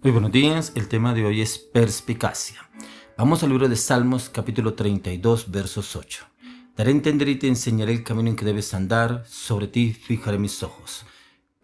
Muy buenos días, el tema de hoy es perspicacia. Vamos al libro de Salmos capítulo 32 versos 8. Daré a entender y te enseñaré el camino en que debes andar, sobre ti fijaré mis ojos.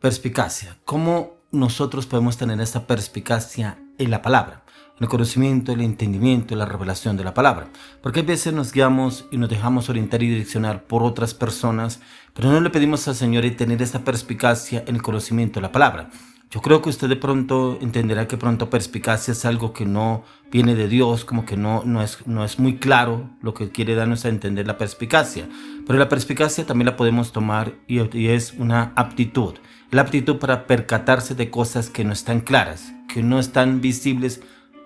Perspicacia, ¿cómo nosotros podemos tener esta perspicacia en la palabra? En el conocimiento, el entendimiento, la revelación de la palabra. Porque a veces nos guiamos y nos dejamos orientar y direccionar por otras personas, pero no le pedimos al Señor tener esta perspicacia en el conocimiento de la palabra. Yo creo que usted de pronto entenderá que pronto perspicacia es algo que no viene de Dios, como que no es muy claro lo que quiere darnos a entender la perspicacia. Pero la perspicacia también la podemos tomar y es una aptitud. La aptitud para percatarse de cosas que no están claras, que no están visibles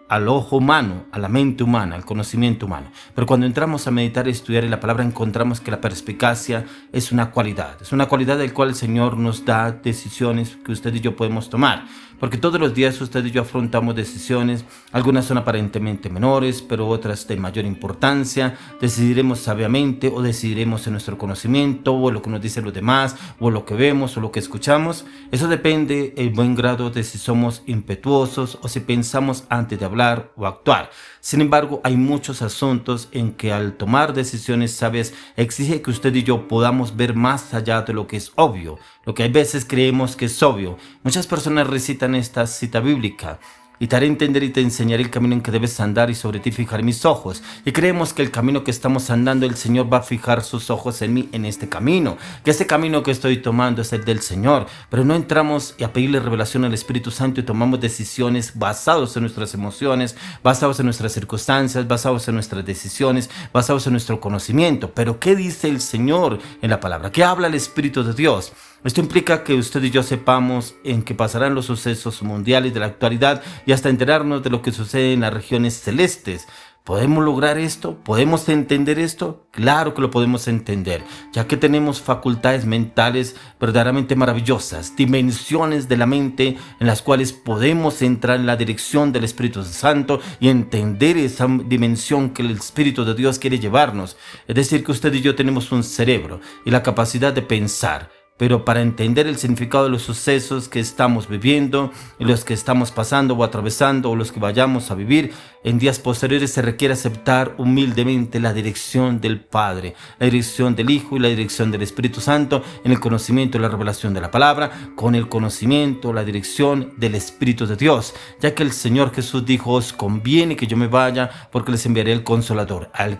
al ojo humano, a la mente humana, al conocimiento humano. Pero cuando entramos a meditar y estudiar en la palabra, encontramos que la perspicacia es una cualidad del cual el Señor nos da decisiones que usted y yo podemos tomar. Porque todos los días usted y yo afrontamos decisiones, algunas son aparentemente menores, pero otras de mayor importancia. Decidiremos sabiamente o decidiremos en nuestro conocimiento o en lo que nos dicen los demás o lo que vemos o lo que escuchamos. Eso depende el buen grado de si somos impetuosos o si pensamos antes de hablar o actuar. Sin embargo, hay muchos asuntos en que al tomar decisiones sabias exige que usted y yo podamos ver más allá de lo que es obvio, lo que a veces creemos que es obvio. Muchas personas recitan esta cita bíblica: y te haré entender y te enseñaré el camino en que debes andar, y sobre ti fijaré mis ojos. Y creemos que el camino que estamos andando, el Señor va a fijar sus ojos en mí, en este camino. Que este camino que estoy tomando es el del Señor. Pero no entramos a pedirle revelación al Espíritu Santo y tomamos decisiones basadas en nuestras emociones, basadas en nuestras circunstancias, basados en nuestras decisiones, basados en nuestro conocimiento. Pero ¿qué dice el Señor en la palabra? ¿Qué habla el Espíritu de Dios? Esto implica que usted y yo sepamos en qué pasarán los sucesos mundiales de la actualidad y hasta enterarnos de lo que sucede en las regiones celestes. ¿Podemos lograr esto? ¿Podemos entender esto? Claro que lo podemos entender, ya que tenemos facultades mentales verdaderamente maravillosas, dimensiones de la mente en las cuales podemos entrar en la dirección del Espíritu Santo y entender esa dimensión que el Espíritu de Dios quiere llevarnos. Es decir, que usted y yo tenemos un cerebro y la capacidad de pensar. Pero para entender el significado de los sucesos que estamos viviendo, y los que estamos pasando o atravesando, o los que vayamos a vivir en días posteriores, se requiere aceptar humildemente la dirección del Padre, la dirección del Hijo y la dirección del Espíritu Santo en el conocimiento y la revelación de la palabra, con el conocimiento, la dirección del Espíritu de Dios. Ya que el Señor Jesús dijo: os conviene que yo me vaya, porque les enviaré el Consolador, al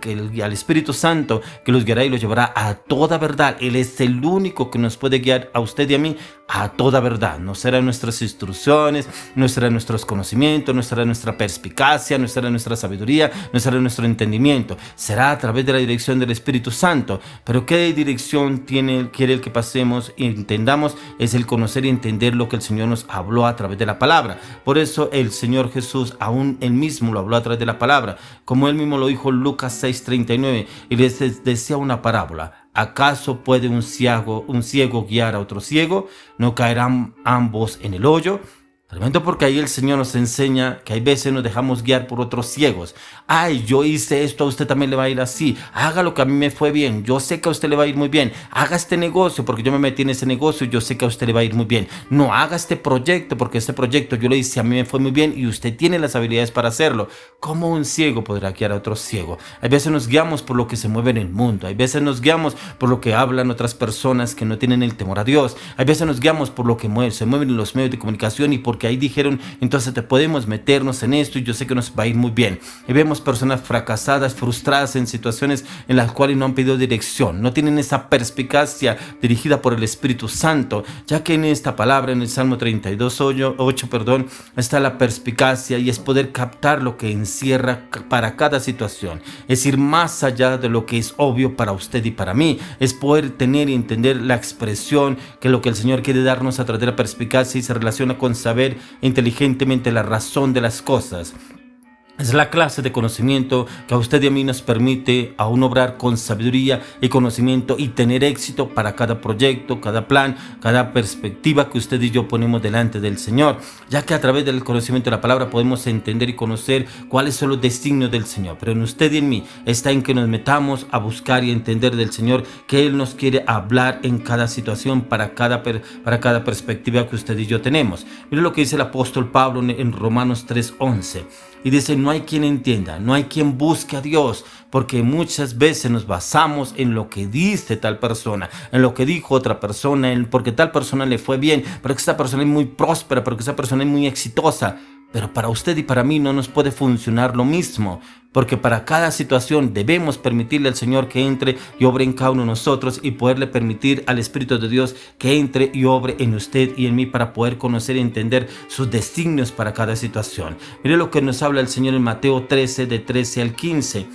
Espíritu Santo, que los guiará y los llevará a toda verdad. Él es el único que nos puede guiar a usted y a mí a toda verdad. No serán nuestras instrucciones, no serán nuestros conocimientos, no será nuestra perspicacia, no será nuestra sabiduría, no será nuestro entendimiento. Será a través de la dirección del Espíritu Santo. Pero ¿qué dirección quiere el que pasemos y entendamos? Es el conocer y entender lo que el Señor nos habló a través de la palabra. Por eso el Señor Jesús, aún Él mismo lo habló a través de la palabra, como Él mismo lo dijo en Lucas 6:39, y les decía una parábola: ¿acaso puede un ciego guiar a otro ciego? ¿No caerán ambos en el hoyo? Tremendo, porque ahí el Señor nos enseña que hay veces nos dejamos guiar por otros ciegos. Ay, yo hice esto, a usted también le va a ir así. Haga lo que a mí me fue bien, yo sé que a usted le va a ir muy bien. Haga este negocio porque yo me metí en ese negocio y yo sé que a usted le va a ir muy bien. No haga este proyecto porque este proyecto yo lo hice, a mí me fue muy bien y usted tiene las habilidades para hacerlo. ¿Cómo un ciego podrá guiar a otro ciego? Hay veces nos guiamos por lo que se mueve en el mundo. Hay veces nos guiamos por lo que hablan otras personas que no tienen el temor a Dios. Hay veces nos guiamos por lo que se mueven en los medios de comunicación y porque ahí dijeron: entonces te podemos meternos en esto y yo sé que nos va a ir muy bien. Y vemos personas fracasadas, frustradas en situaciones en las cuales no han pedido dirección, no tienen esa perspicacia dirigida por el Espíritu Santo, ya que en esta palabra, en el Salmo 32:8, está la perspicacia, y es poder captar lo que encierra para cada situación, es ir más allá de lo que es obvio para usted y para mí, es poder tener y entender la expresión que lo que el Señor quiere darnos a través de la perspicacia, y se relaciona con saber inteligentemente la razón de las cosas. Es la clase de conocimiento que a usted y a mí nos permite aún obrar con sabiduría y conocimiento y tener éxito para cada proyecto, cada plan, cada perspectiva que usted y yo ponemos delante del Señor, ya que a través del conocimiento de la palabra podemos entender y conocer cuáles son los designios del Señor. Pero en usted y en mí está en que nos metamos a buscar y entender del Señor que Él nos quiere hablar en cada situación para cada perspectiva que usted y yo tenemos. Mire lo que dice el apóstol Pablo en Romanos 3:11. Y dice, no hay quien entienda, no hay quien busque a Dios, porque muchas veces nos basamos en lo que dice tal persona, en lo que dijo otra persona, porque tal persona le fue bien, porque esta persona es muy próspera, porque esa persona es muy exitosa. Pero para usted y para mí no nos puede funcionar lo mismo, porque para cada situación debemos permitirle al Señor que entre y obre en cada uno de nosotros y poderle permitir al Espíritu de Dios que entre y obre en usted y en mí para poder conocer y entender sus designios para cada situación. Mire lo que nos habla el Señor en Mateo 13, de 13 al 15.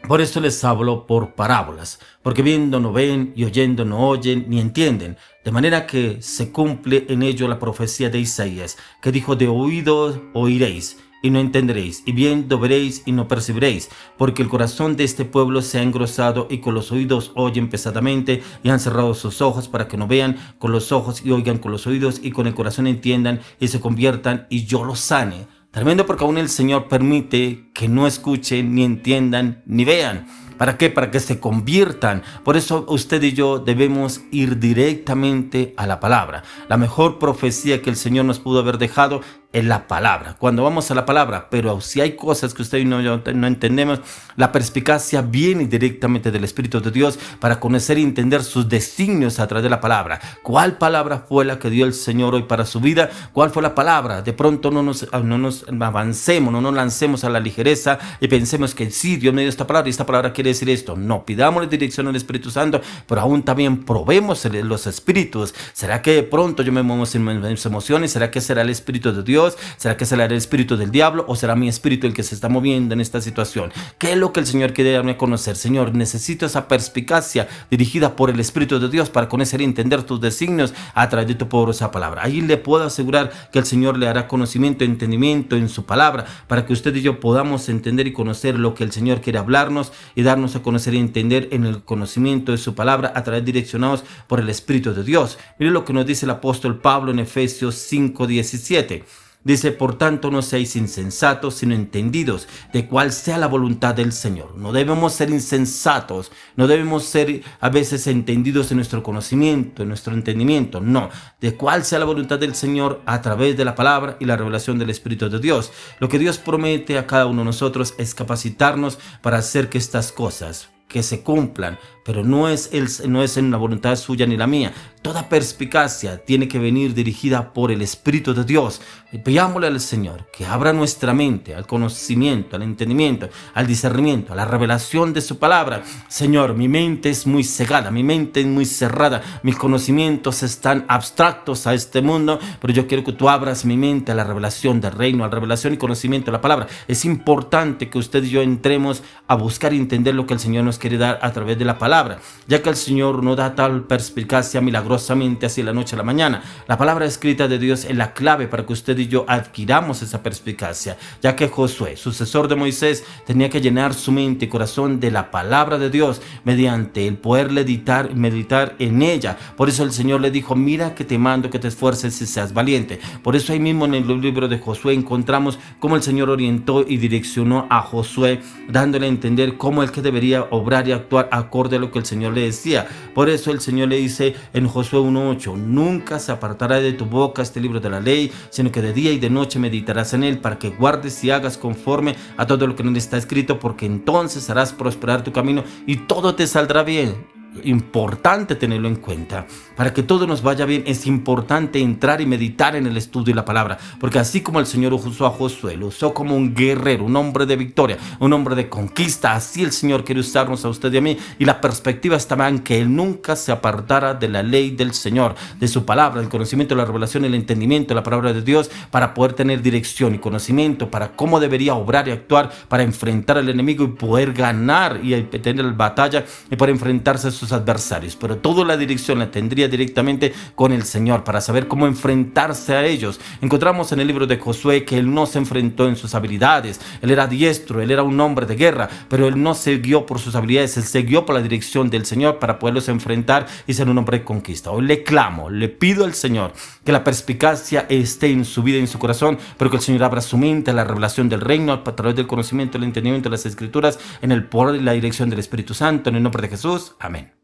Por esto les hablo por parábolas, porque viendo no ven y oyendo no oyen ni entienden, de manera que se cumple en ello la profecía de Isaías, que dijo: de oídos oiréis y no entenderéis, y viendo veréis y no percibiréis, porque el corazón de este pueblo se ha engrosado y con los oídos oyen pesadamente y han cerrado sus ojos para que no vean con los ojos y oigan con los oídos y con el corazón entiendan y se conviertan y yo los sane. Tremendo, porque aún el Señor permite que no escuchen, ni entiendan, ni vean. ¿Para qué? Para que se conviertan. Por eso usted y yo debemos ir directamente a la palabra. La mejor profecía que el Señor nos pudo haber dejado es la palabra. Cuando vamos a la palabra, pero si hay cosas que usted y yo no entendemos, la perspicacia viene directamente del Espíritu de Dios para conocer y entender sus designios a través de la palabra. ¿Cuál palabra fue la que dio el Señor hoy para su vida? ¿Cuál fue la palabra? De pronto no nos avancemos, no nos lancemos a la ligereza y pensemos que sí, Dios me dio esta palabra y esta palabra quiere decir esto. No, pidámosle dirección al Espíritu Santo, pero aún también probemos los espíritus. ¿Será que de pronto yo me muevo en mis emociones? ¿Será que será el Espíritu de Dios? ¿Será que será el espíritu del diablo o será mi espíritu el que se está moviendo en esta situación? ¿Qué es lo que el Señor quiere darme a conocer? Señor, necesito esa perspicacia dirigida por el Espíritu de Dios para conocer y entender tus designios a través de tu poderosa palabra. Ahí le puedo asegurar que el Señor le hará conocimiento, entendimiento en su palabra para que usted y yo podamos entender y conocer lo que el Señor quiere hablarnos y darnos a conocer y entender en el conocimiento de su palabra a través direccionados por el Espíritu de Dios. Mire lo que nos dice el apóstol Pablo en Efesios 5:17. Dice: por tanto no seáis insensatos, sino entendidos de cuál sea la voluntad del Señor. No debemos ser insensatos, no debemos ser a veces entendidos en nuestro conocimiento, en nuestro entendimiento. No, de cuál sea la voluntad del Señor a través de la palabra y la revelación del Espíritu de Dios. Lo que Dios promete a cada uno de nosotros es capacitarnos para hacer que estas cosas que se cumplan, pero no es en la voluntad suya ni la mía. Toda perspicacia tiene que venir dirigida por el Espíritu de Dios. Pidámosle al Señor que abra nuestra mente al conocimiento, al entendimiento, al discernimiento, a la revelación de su palabra. Señor, mi mente es muy cegada, mi mente es muy cerrada, mis conocimientos están abstractos a este mundo, pero yo quiero que tú abras mi mente a la revelación del reino, a la revelación y conocimiento de la palabra. Es importante que usted y yo entremos a buscar y entender lo que el Señor nos quiere dar a través de la palabra, ya que el Señor no da tal perspicacia milagrosamente así de la noche a la mañana. La palabra escrita de Dios es la clave para que usted y yo adquiramos esa perspicacia, ya que Josué, sucesor de Moisés, tenía que llenar su mente y corazón de la palabra de Dios mediante el poder meditar en ella. Por eso el Señor le dijo: mira que te mando que te esfuerces y seas valiente. Por eso ahí mismo en el libro de Josué encontramos cómo el Señor orientó y direccionó a Josué, dándole a entender cómo el que debería obrar y actuar acorde a lo que el Señor le decía. Por eso el Señor le dice en Josué 1:8: nunca se apartará de tu boca este libro de la ley, sino que de día y de noche meditarás en él, para que guardes y hagas conforme a todo lo que en él está escrito, porque entonces harás prosperar tu camino y todo te saldrá bien. Importante tenerlo en cuenta. Para que todo nos vaya bien es importante entrar y meditar en el estudio de la palabra, porque así como el Señor usó a Josué, lo usó como un guerrero, un hombre de victoria, un hombre de conquista, así el Señor quiere usarnos a usted y a mí. Y la perspectiva estaba en que él nunca se apartara de la ley del Señor, de su palabra, el conocimiento, la revelación, el entendimiento de la palabra de Dios, para poder tener dirección y conocimiento para cómo debería obrar y actuar para enfrentar al enemigo y poder ganar y tener la batalla y para enfrentarse a sus sus adversarios, pero toda la dirección la tendría directamente con el Señor para saber cómo enfrentarse a ellos. Encontramos en el libro de Josué que él no se enfrentó en sus habilidades, él era diestro, él era un hombre de guerra, pero él no se guió por sus habilidades, él se guió por la dirección del Señor para poderlos enfrentar y ser un hombre de conquista. Hoy le clamo, le pido al Señor que la perspicacia esté en su vida y en su corazón, pero que el Señor abra su mente a la revelación del reino a través del conocimiento, el entendimiento de las Escrituras, en el poder y la dirección del Espíritu Santo, en el nombre de Jesús. Amén.